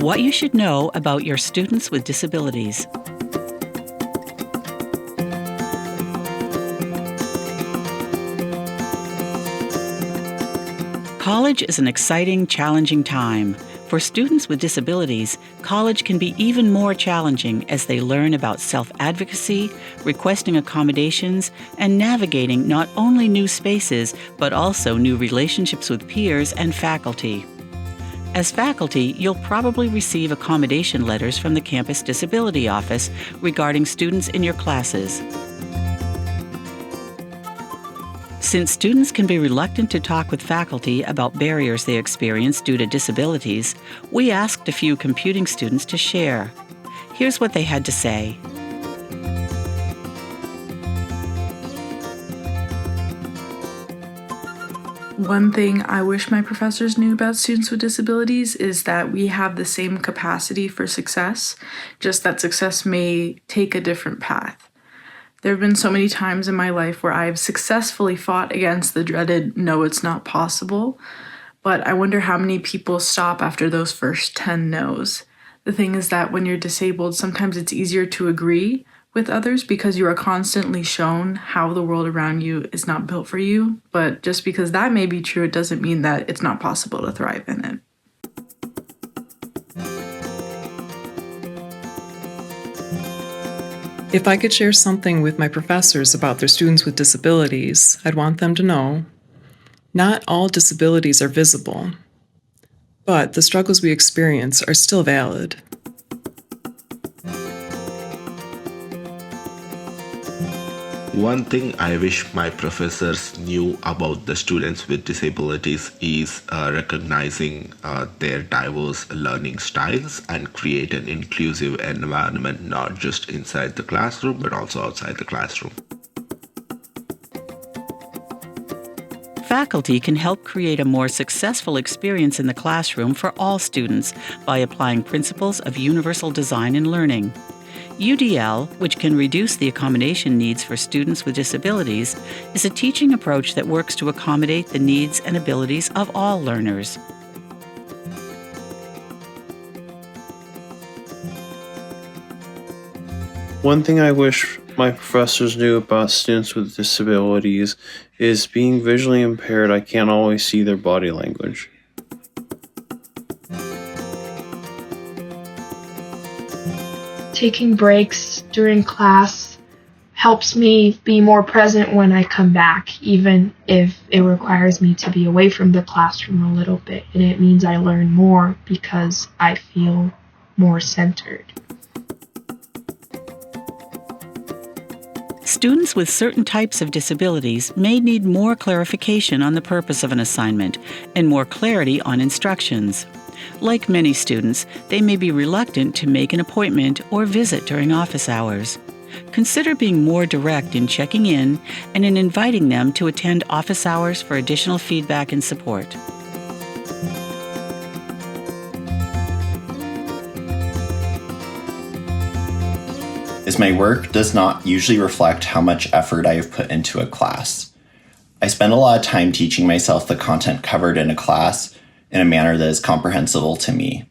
What you should know about your students with disabilities. College is an exciting, challenging time. For students with disabilities, college can be even more challenging as they learn about self-advocacy, requesting accommodations, and navigating not only new spaces, but also new relationships with peers and faculty. As faculty, you'll probably receive accommodation letters from the campus disability office regarding students in your classes. Since students can be reluctant to talk with faculty about barriers they experience due to disabilities, we asked a few computing students to share. Here's what they had to say. One thing I wish my professors knew about students with disabilities is that we have the same capacity for success, just that success may take a different path. There have been so many times in my life where I've successfully fought against the dreaded no, it's not possible, but I wonder how many people stop after those first 10 no's. The thing is that when you're disabled, sometimes it's easier to agree with others because you are constantly shown how the world around you is not built for you, but just because that may be true, it doesn't mean that it's not possible to thrive in it. If I could share something with my professors about their students with disabilities, I'd want them to know, not all disabilities are visible, but the struggles we experience are still valid. One thing I wish my professors knew about the students with disabilities is recognizing their diverse learning styles and create an inclusive environment not just inside the classroom but also outside the classroom. Faculty can help create a more successful experience in the classroom for all students by applying principles of universal design in learning. UDL, which can reduce the accommodation needs for students with disabilities, is a teaching approach that works to accommodate the needs and abilities of all learners. One thing I wish my professors knew about students with disabilities is being visually impaired, I can't always see their body language. Taking breaks during class helps me be more present when I come back, even if it requires me to be away from the classroom a little bit. And it means I learn more because I feel more centered. Students with certain types of disabilities may need more clarification on the purpose of an assignment and more clarity on instructions. Like many students, they may be reluctant to make an appointment or visit during office hours. Consider being more direct in checking in and in inviting them to attend office hours for additional feedback and support. As my work does not usually reflect how much effort I have put into a class. I spend a lot of time teaching myself the content covered in a class in a manner that is comprehensible to me.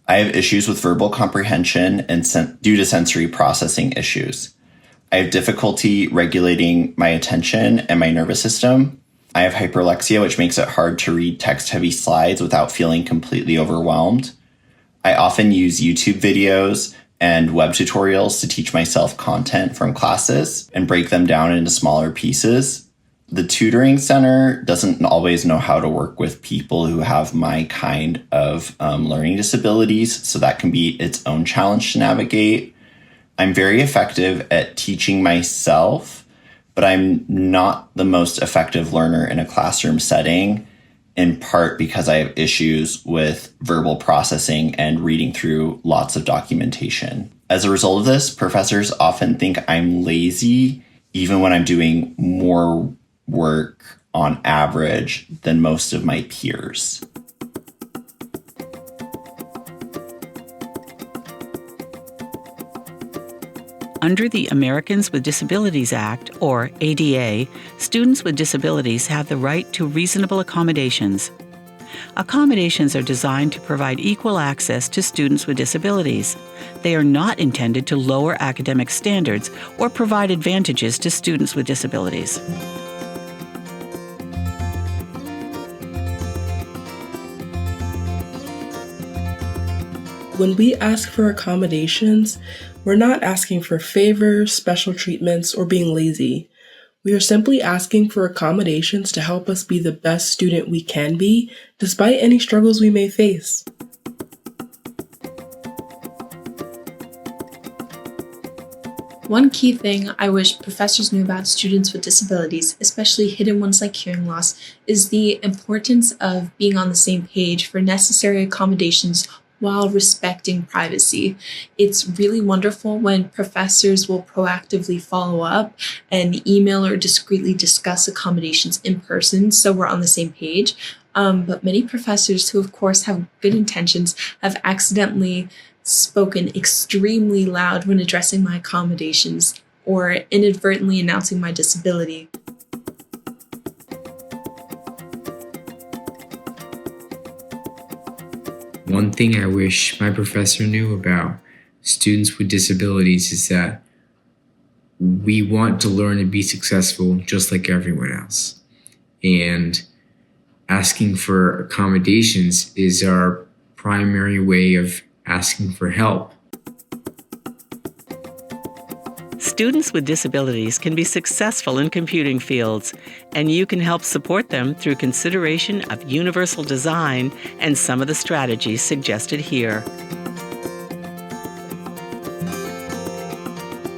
I have issues with verbal comprehension and due to sensory processing issues. I have difficulty regulating my attention and my nervous system. I have hyperlexia, which makes it hard to read text-heavy slides without feeling completely overwhelmed. I often use YouTube videos and web tutorials to teach myself content from classes and break them down into smaller pieces. The tutoring center doesn't always know how to work with people who have my kind of learning disabilities, so that can be its own challenge to navigate. I'm very effective at teaching myself, but I'm not the most effective learner in a classroom setting, in part because I have issues with verbal processing and reading through lots of documentation. As a result of this, professors often think I'm lazy, even when I'm doing more work on average than most of my peers. Under the Americans with Disabilities Act, or ADA, students with disabilities have the right to reasonable accommodations. Accommodations are designed to provide equal access to students with disabilities. They are not intended to lower academic standards or provide advantages to students with disabilities. When we ask for accommodations, we're not asking for favors, special treatments, or being lazy. We are simply asking for accommodations to help us be the best student we can be, despite any struggles we may face. One key thing I wish professors knew about students with disabilities, especially hidden ones like hearing loss, is the importance of being on the same page for necessary accommodations while respecting privacy. It's really wonderful when professors will proactively follow up and email or discreetly discuss accommodations in person so we're on the same page. But many professors who, of course, have good intentions have accidentally spoken extremely loud when addressing my accommodations or inadvertently announcing my disability. One thing I wish my professor knew about students with disabilities is that we want to learn and be successful just like everyone else. And asking for accommodations is our primary way of asking for help. Students with disabilities can be successful in computing fields, and you can help support them through consideration of universal design and some of the strategies suggested here.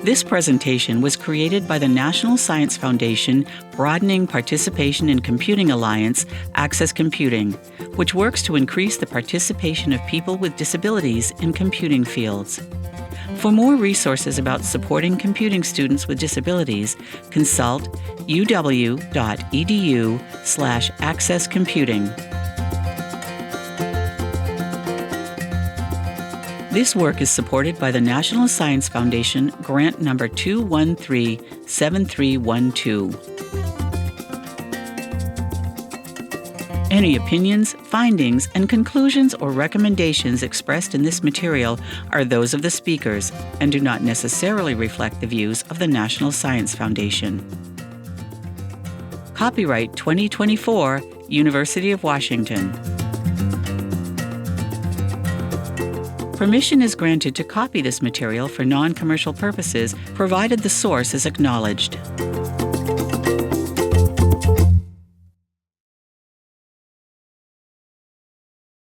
This presentation was created by the National Science Foundation Broadening Participation in Computing Alliance, Access Computing, which works to increase the participation of people with disabilities in computing fields. For more resources about supporting computing students with disabilities, consult uw.edu/accesscomputing. This work is supported by the National Science Foundation grant number 2137312. Any opinions, findings, and conclusions or recommendations expressed in this material are those of the speakers and do not necessarily reflect the views of the National Science Foundation. Copyright 2024, University of Washington. Permission is granted to copy this material for non-commercial purposes, provided the source is acknowledged.